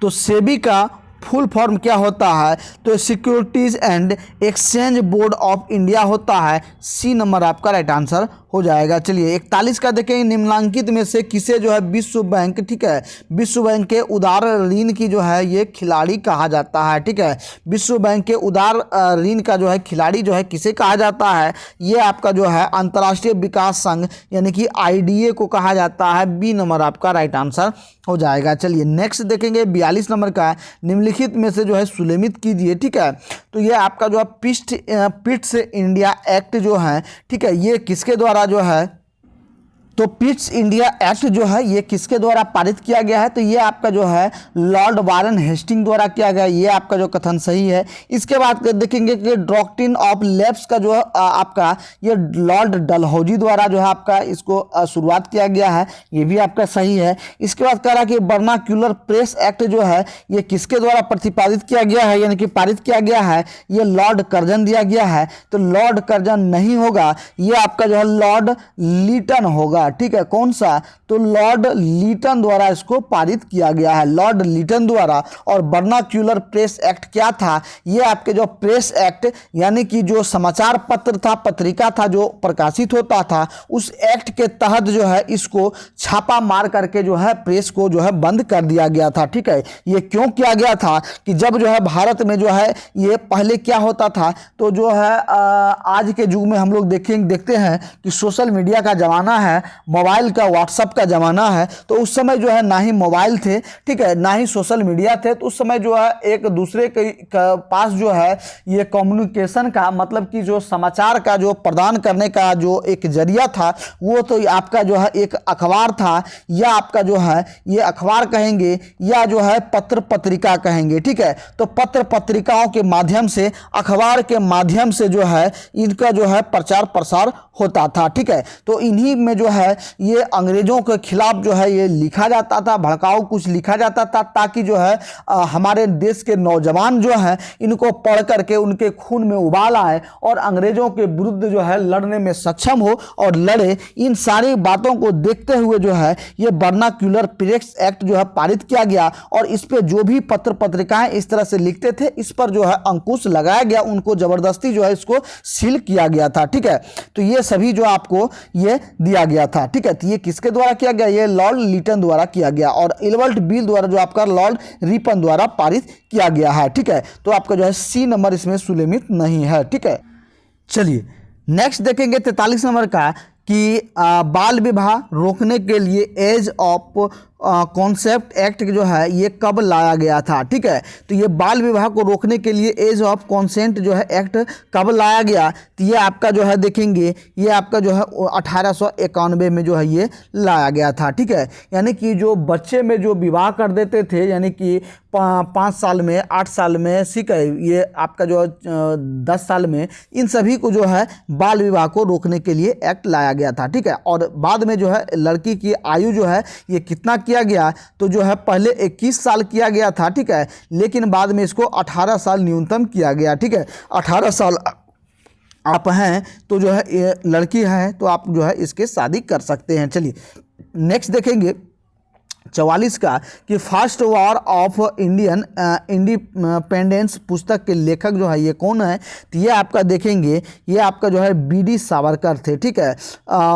तो सेबी का फुल फॉर्म क्या होता है, तो securities and exchange board of India होता है। सी नंबर आपका राइट आंसर हो जाएगा। चलिए 41 का देखेंगे निम्नलिखित में से किसे जो है विश्व बैंक, ठीक है, विश्व बैंक के उदार ऋण की जो है ये खिलाड़ी कहा जाता है। ठीक है, विश्व बैंक के उदार ऋण का जो है खिलाड़ी जो है किसे कहा जाता है, ये आपका जो है अंतर्राष्ट्रीय विकास संघ यानी कि आईडीए को कहा जाता है। बी नंबर आपका राइट आंसर हो जाएगा। चलिए नेक्स्ट देखेंगे 42 नंबर का, निम्नलिखित में से जो है सुलेमित कीजिए। ठीक है, तो ये आपका जो है पिट्स इंडिया एक्ट जो है, ठीक है, ये किसके द्वारा जो है, तो पिट्स इंडिया एक्ट जो है ये किसके द्वारा पारित किया गया है, तो ये आपका जो है लॉर्ड वारन हेस्टिंग द्वारा किया गया, ये आपका जो कथन सही है। इसके बाद देखेंगे कि डॉक्ट्रिन ऑफ लैप्स का जो है आपका ये लॉर्ड डलहौजी द्वारा जो है आपका इसको शुरुआत किया गया है, ये भी आपका सही है। इसके बाद कह रहा कि वर्नाक्यूलर प्रेस एक्ट जो है ये किसके द्वारा प्रतिपादित किया गया है यानी कि पारित किया गया है, ये लॉर्ड कर्जन दिया गया है। तो लॉर्ड कर्जन नहीं होगा, ये आपका जो है लॉर्ड लीटन होगा। ठीक है, कौन सा, तो लॉर्ड लीटन द्वारा इसको पारित किया गया है, लॉर्ड लीटन द्वारा। और वर्नाक्यूलर प्रेस एक्ट क्या था, ये आपके जो प्रेस एक्ट यानी कि जो समाचार पत्र था, पत्रिका था जो प्रकाशित होता था, उस एक्ट के तहत जो है इसको छापा मार करके जो है प्रेस को जो है बंद कर दिया गया था। ठीक है, ये क्यों किया गया था कि जब जो है भारत में जो है ये पहले क्या होता था, तो जो है आज के युग में हम लोग देखते हैं कि सोशल मीडिया का ज़माना है, मोबाइल का, व्हाट्सएप का ज़माना है। तो उस समय जो है ना ही मोबाइल थे, ठीक है, ना ही सोशल मीडिया थे, तो उस समय जो है एक दूसरे के पास जो है ये कम्युनिकेशन का मतलब कि जो समाचार का जो प्रदान करने का जो एक जरिया था वो तो आपका जो है एक अखबार था, या आपका जो है ये अखबार कहेंगे या जो है पत्र पत्रिका कहेंगे। ठीक है, तो पत्र पत्रिकाओं के माध्यम से, अखबार के माध्यम से जो है इनका जो है प्रचार प्रसार होता था। ठीक है, तो इन्हीं में जो है ये अंग्रेजों के खिलाफ जो है ये लिखा जाता था, भड़काऊ कुछ लिखा जाता था, ताकि जो है हमारे देश के नौजवान जो हैं इनको पढ़ करके उनके खून में उबाल आए और अंग्रेजों के विरुद्ध जो है लड़ने में सक्षम हो और लड़े। इन सारी बातों को देखते हुए जो है ये वर्नाक्यूलर प्रेस एक्ट जो है पारित किया गया, और इस पर जो भी पत्र पत्रिकाएं इस तरह से लिखते थे इस पर जो है अंकुश लगाया गया, उनको जबरदस्ती जो है इसको सील किया गया था। ठीक है, तो ये सभी जो आपको ये दिया गया था। ठीक है, तो ये किसके द्वारा किया गया, ये लॉर्ड लीटन द्वारा किया गया, और इलबर्ट बिल द्वारा जो आपका लॉर्ड रिपन द्वारा पारित किया गया है। ठीक है, तो आपका जो है सी नंबर इसमें सुलेमित नहीं है। ठीक है, चलिए नेक्स्ट देखेंगे 43 नंबर का कि बाल विवाह रोकने के लिए एज ऑफ कॉन्सेप्ट एक्ट जो है ये कब लाया गया था। ठीक है, तो ये बाल विवाह को रोकने के लिए एज ऑफ कॉन्सेंट जो है एक्ट कब लाया गया, तो ये आपका जो है देखेंगे ये आपका जो है 1891 में जो है ये लाया गया था। ठीक है, यानी कि जो बच्चे में जो विवाह कर देते थे, यानी कि 5 साल में, 8 साल में, ठीक है, ये आपका जो 10 साल में, इन सभी को जो है बाल विवाह को रोकने के लिए एक्ट लाया गया था। ठीक है, और बाद में जो है लड़की की आयु जो है ये कितना किया गया, तो जो है पहले 21 साल किया गया था। ठीक है, लेकिन बाद में इसको 18 साल न्यूनतम किया गया। ठीक है, 18 साल आप हैं तो जो है ये लड़की है तो आप जो है इसके शादी कर सकते हैं। चलिए नेक्स्ट देखेंगे 44 का कि first war of Indian independence पुस्तक के लेखक जो है ये कौन है, तो ये आपका देखेंगे ये आपका जो है बी.डी. सावरकर थे। ठीक है,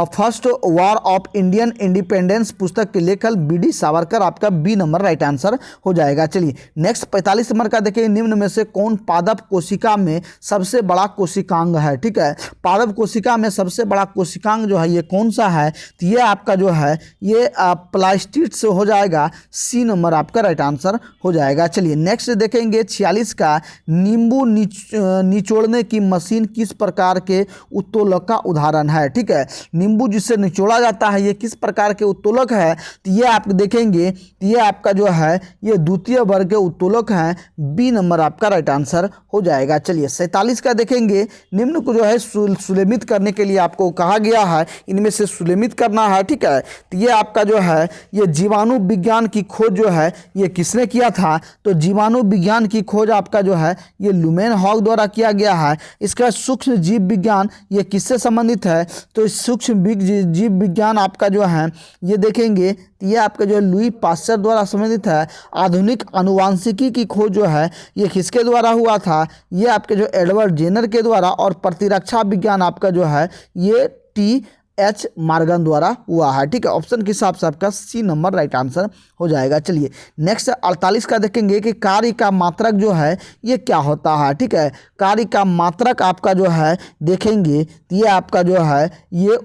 first war of Indian independence पुस्तक के लेखक बी.डी. सावरकर, आपका बी नंबर राइट आंसर हो जाएगा। चलिए नेक्स्ट 45 नंबर का देखिए, निम्न में से कौन पादप कोशिका में सबसे बड़ा कोशिकांग है। ठीक है, पादप कोशिका में सबसे बड़ा कोशिकांग जो है ये कौन सा है, तो ये आपका जो है ये प्लास्टिड्स हो जाएगा, सी नंबर आपका राइट आंसर हो जाएगा। चलिए नेक्स्ट देखेंगे 46 का, नींबू निचोड़ने की मशीन किस प्रकार के उत्तोलक का उदाहरण है। ठीक है, नींबू जिससे निचोड़ा जाता है ये किस प्रकार के उत्तोलक है, तो ये आप देखेंगे ये आपका जो है ये द्वितीय वर्ग के उत्तोलक हैं, बी नंबर आपका राइट आंसर हो जाएगा। चलिए 47 का देखेंगे, निम्न को जो है सुलेमित करने के लिए आपको कहा गया है, इनमें से सुलेमित करना है। ठीक है, तो ये आपका जो है ये जीवाणु विज्ञान की खोज जो है ये किसने किया था, तो जीवाणु विज्ञान की खोज आपका जो है ये लुमेनहॉग द्वारा किया गया है। इसका सूक्ष्म जीव विज्ञान ये किससे संबंधित है, तो सूक्ष्म जीव विज्ञान आपका जो है ये देखेंगे ये आपका जो है लुई पास्चर द्वारा संबंधित है। आधुनिक आनुवांशिकी की खोज जो है ये किसके द्वारा हुआ था, ये आपके जो एडवर्ड जेनर के द्वारा, और प्रतिरक्षा विज्ञान आपका जो है ये T.H. मॉर्गन द्वारा हुआ है। ठीक है, ऑप्शन के हिसाब से आपका सी नंबर राइट आंसर हो जाएगा। चलिए नेक्स्ट 48 का देखेंगे कि कार्य का मात्रक जो है ये क्या होता है। ठीक है, कार्य का मात्रक आपका जो है देखेंगे ये आपका जो है ये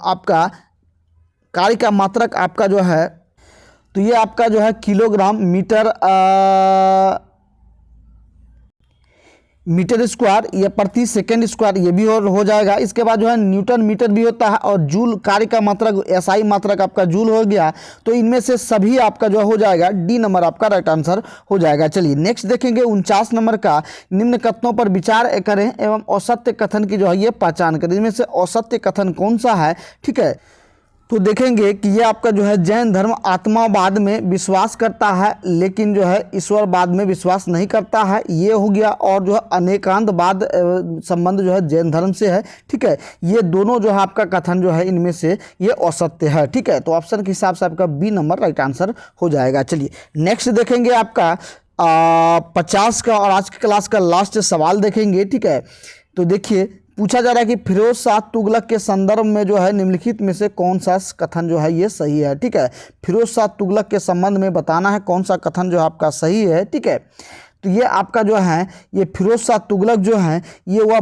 आपका कार्य का मात्रक आपका जो है, तो ये आपका जो है किलोग्राम मीटर स्क्वायर या प्रति सेकंड स्क्वायर ये भी हो जाएगा। इसके बाद जो है न्यूटन मीटर भी होता है, और जूल कार्य का मात्रक एसआई मात्रक आपका जूल हो गया। तो इनमें से सभी आपका जो हो जाएगा डी नंबर आपका राइट आंसर हो जाएगा। चलिए नेक्स्ट देखेंगे 49 नंबर का, निम्न कथनों पर विचार करें एवं असत्य कथन की जो है ये पहचान करें। इनमें से असत्य कथन कौन सा है। ठीक है, तो देखेंगे कि ये आपका जो है जैन धर्म आत्मावाद में विश्वास करता है लेकिन जो है ईश्वरवाद में विश्वास नहीं करता है, ये हो गया। और जो है अनेकांतवाद संबंध जो है जैन धर्म से है। ठीक है, ये दोनों जो है आपका कथन जो है इनमें से ये असत्य है। ठीक है, तो ऑप्शन के हिसाब से आपका बी नंबर राइट आंसर हो जाएगा। चलिए नेक्स्ट देखेंगे आपका 50 का और आज की क्लास का लास्ट सवाल देखेंगे। ठीक है, तो देखिए पूछा जा रहा है कि फिरोज शाह तुगलक के संदर्भ में जो है निम्नलिखित में से कौन सा कथन जो है ये सही है। ठीक है, फिरोज शाह तुगलक के संबंध में बताना है कौन सा कथन जो आपका सही है। ठीक है, तो ये आपका जो है ये फिरोज शाह तुगलक जो है ये वह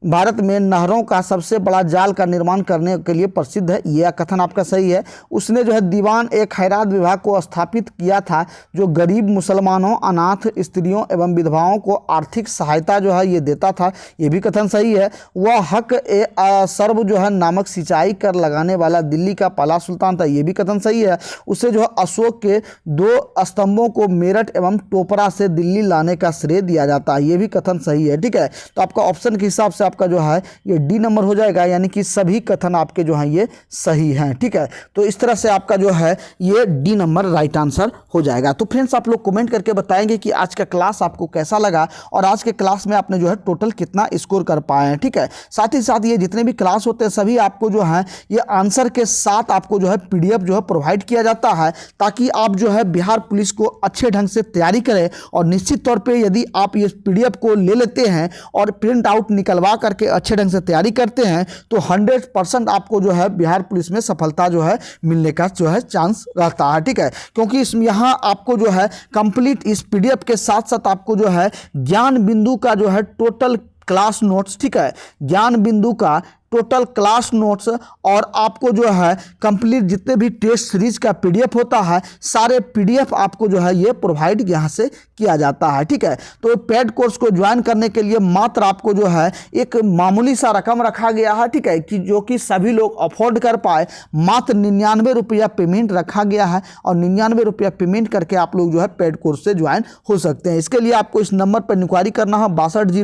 भारत में नहरों का सबसे बड़ा जाल का निर्माण करने के लिए प्रसिद्ध है, यह कथन आपका सही है। उसने जो है दीवान ए खैरात विभाग को स्थापित किया था जो गरीब मुसलमानों, अनाथ स्त्रियों एवं विधवाओं को आर्थिक सहायता जो है ये देता था, ये भी कथन सही है। वह हक ए सर्व जो है नामक सिंचाई कर लगाने वाला दिल्ली का पहला सुल्तान था, ये भी कथन सही है। उसे जो है अशोक के 2 स्तंभों को मेरठ एवं टोपरा से दिल्ली लाने का श्रेय दिया जाता है, ये भी कथन सही है। ठीक है, तो आपका ऑप्शन के हिसाब से आपका जो है ये डी नंबर हो जाएगा, यानी कि सभी कथन आपके जो हैं ये सही हैं। ठीक है, तो इस तरह से आपका जो है ये डी नंबर राइट आंसर हो जाएगा। तो फ्रेंड्स आप लोग कमेंट करके बताएंगे कि आज का क्लास आपको कैसा लगा और आज के क्लास में आपने जो है टोटल कितना स्कोर कर पाए हैं। ठीक है, साथ ही साथ ये जितने भी क्लास होते हैं सभी आपको जो है ये आंसर के साथ आपको जो है पीडीएफ जो है प्रोवाइड किया जाता है, ताकि आप जो है बिहार पुलिस को अच्छे ढंग से तैयारी करें। और निश्चित तौर पे यदि आप ये पीडीएफ को ले लेते हैं और प्रिंट आउट निकलवा करके अच्छे ढंग से तैयारी करते हैं तो 100% आपको जो है बिहार पुलिस में सफलता जो है मिलने का जो है चांस रहता है। ठीक है, क्योंकि इसमें यहाँ आपको जो है कंप्लीट इस पीडीएफ के साथ साथ आपको जो है ज्ञान बिंदु का जो है टोटल क्लास नोट्स, ठीक है, ज्ञान बिंदु का टोटल क्लास नोट्स और आपको जो है कंप्लीट जितने भी टेस्ट सीरीज का पीडीएफ होता है, सारे पीडीएफ आपको जो है ये प्रोवाइड यहाँ से किया जाता है। ठीक है, तो पेड कोर्स को ज्वाइन करने के लिए मात्र आपको जो है एक मामूली सा रकम रखा गया है। ठीक है, कि जो कि सभी लोग अफोर्ड कर पाए, मात्र 99 रुपया पेमेंट रखा गया है और 99 रुपया पेमेंट करके आप लोग जो है पेड कोर्स से ज्वाइन हो सकते हैं। इसके लिए आपको इस नंबर पर इंक्वायरी करना है 62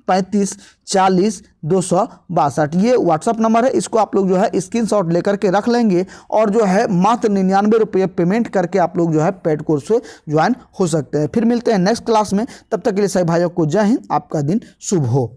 035 40 262। ये व्हाट्सअप नंबर है, इसको आप लोग जो है स्क्रीनशॉट लेकर के रख लेंगे और जो है मात्र 99 रुपये पेमेंट करके आप लोग जो है पेड कोर्स से ज्वाइन हो सकते हैं। फिर मिलते हैं नेक्स्ट क्लास में, तब तक के लिए सभी भाइयों को जय हिंद, आपका दिन शुभ हो।